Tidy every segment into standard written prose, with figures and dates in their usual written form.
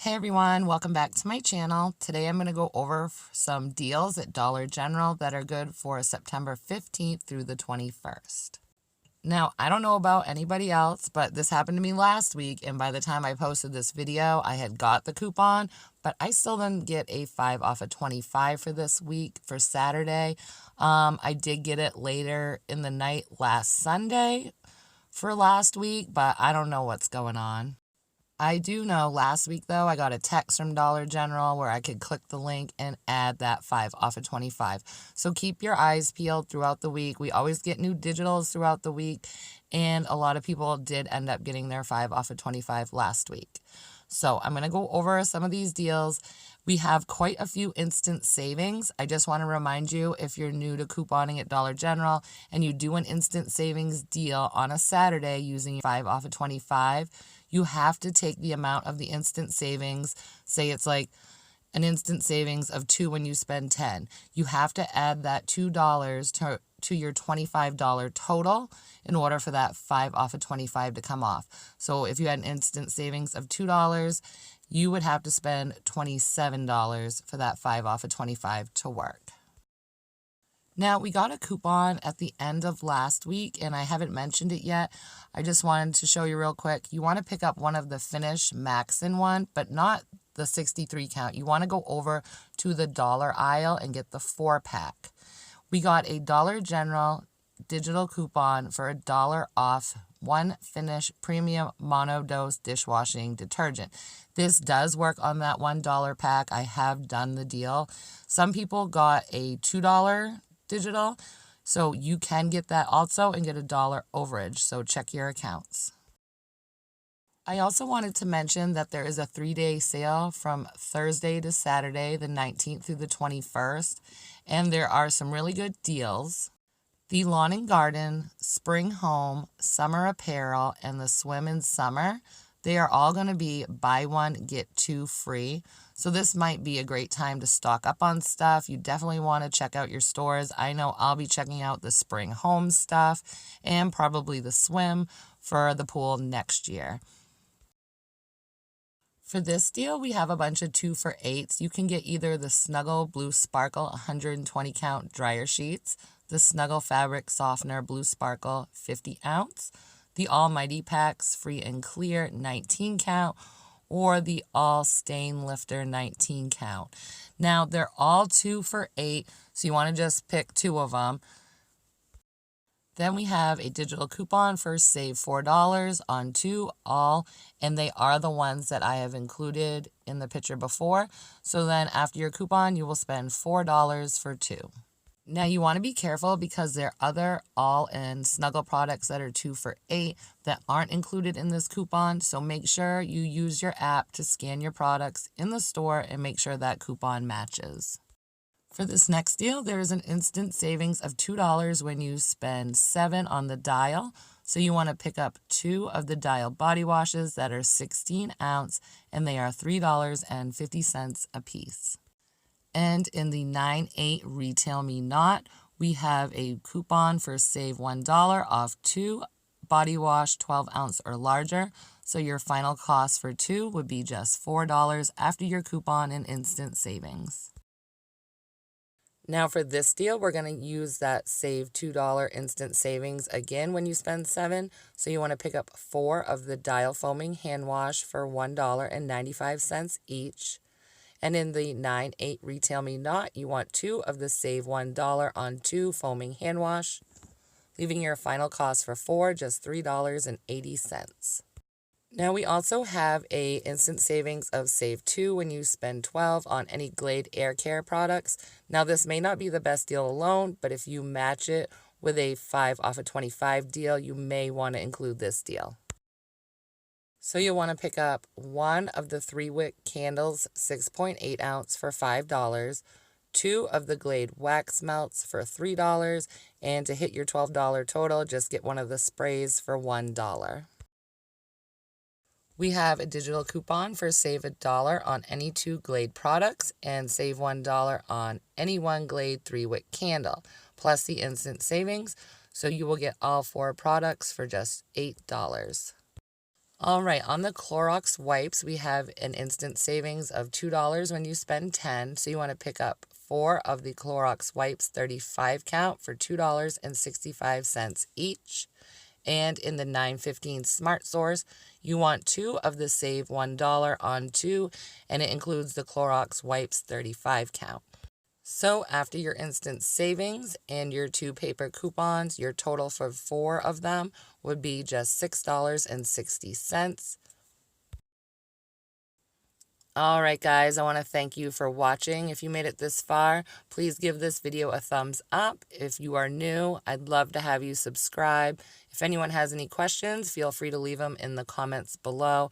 Hey everyone, welcome back to my channel. Today I'm going to go over some deals at Dollar General that are good for September 15th through the 21st. Now, I don't know about anybody else, but this happened to me last week, and by the time I posted this video, I had got the coupon, but I still didn't get a 5 off of 25 for this week for Saturday. I did get it later in the night last Sunday for last week, but I don't know what's going on. I do know last week, though, I got a text from Dollar General where I could click the link and add that 5 off of 25. So keep your eyes peeled throughout the week. We always get new digitals throughout the week, and a lot of people did end up getting their 5 off of 25 last week. So I'm going to go over some of these deals. We have quite a few instant savings. I just want to remind you, if you're new to couponing at Dollar General and you do an instant savings deal on a Saturday using 5 off of 25, you have to take the amount of the instant savings. Say it's like an instant savings of 2 when you spend 10. You have to add that $2 to your $25 total in order for that 5 off of 25 to come off. So if you had an instant savings of $2, you would have to spend $27 for that 5 off of 25 to work. Now, we got a coupon at the end of last week, and I haven't mentioned it yet. I just wanted to show you real quick. You want to pick up one of the Finish Maxin one, but not the 63 count. You want to go over to the dollar aisle and get the 4-pack. We got a Dollar General digital coupon for $1 off one Finish Premium Monodose dishwashing detergent. This does work on that $1 pack. I have done the deal. Some people got a $2 digital, so you can get that also and get $1 overage, so check your accounts. I also wanted to mention that there is a 3-day sale from Thursday to Saturday, the 19th through the 21st, and there are some really good deals. The Lawn and Garden, Spring Home, Summer Apparel, and the Swim in Summer, they are all going to be buy one, get 2 free. So this might be a great time to stock up on stuff. You definitely want to check out your stores. I know I'll be checking out the Spring Home stuff and probably the Swim for the pool next year. For this deal, we have a bunch of 2 for $8s. You can get either the Snuggle Blue Sparkle 120 count dryer sheets, the Snuggle Fabric Softener Blue Sparkle 50 ounce, the Almighty Packs Free and Clear 19 count, or the All Stain Lifter 19 count. Now, they're all 2 for $8, so you want to just pick 2 of them. Then we have a digital coupon for save $4 on 2 all, and they are the ones that I have included in the picture before. So then after your coupon, you will spend $4 for 2. Now you want to be careful because there are other all and Snuggle products that are 2 for $8 that aren't included in this coupon. So make sure you use your app to scan your products in the store and make sure that coupon matches. For this next deal, there is an instant savings of $2 when you spend 7 on the Dial. So you want to pick up 2 of the Dial body washes that are 16 ounce, and they are $3.50 a piece. And in the 9/8 Retail Me Not, we have a coupon for save $1 off 2 body wash 12 ounce or larger. So your final cost for 2 would be just $4 after your coupon and instant savings. Now for this deal, we're going to use that save $2 instant savings again when you spend 7. So you want to pick up 4 of the Dial Foaming Hand Wash for $1.95 each. And in the 9/8 Retail Me Not, you want 2 of the save $1 on 2 foaming hand wash, leaving your final cost for 4 just $3.80. Now we also have a instant savings of save 2 when you spend 12 on any Glade Air Care products. Now this may not be the best deal alone, but if you match it with a 5 off of 25 deal, you may want to include this deal. So you'll want to pick up 1 of the 3-wick candles 6.8 ounce for $5, 2 of the Glade wax melts for $3, and to hit your $12 total, just get 1 of the sprays for $1. We have a digital coupon for save $1 on any 2 Glade products and save $1 on any 1 Glade 3-wick candle, plus the instant savings, so you will get all 4 products for just $8. All right, on the Clorox wipes, we have an instant savings of $2 when you spend 10. So you want to pick up 4 of the Clorox wipes 35 count for $2.65 each. And in the 915 Smart Source, you want 2 of the Save $1 on 2, and it includes the Clorox wipes 35 count. So after your instant savings and your 2 paper coupons, your total for 4 of them would be just $6.60. All right, guys, I want to thank you for watching. If you made it this far, please give this video a thumbs up. If you are new, I'd love to have you subscribe. If anyone has any questions, feel free to leave them in the comments below.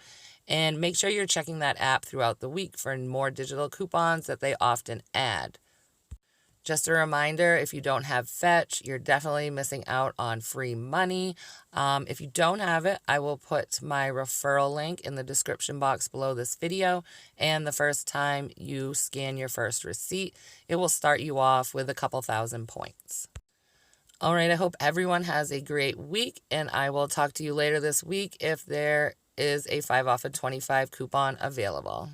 And make sure you're checking that app throughout the week for more digital coupons that they often add. Just a reminder, if you don't have Fetch, you're definitely missing out on free money. If you don't have it, I will put my referral link in the description box below this video. And the first time you scan your first receipt, it will start you off with a couple thousand points. All right, I hope everyone has a great week, and I will talk to you later this week if there is a 5 off of 25 coupon available.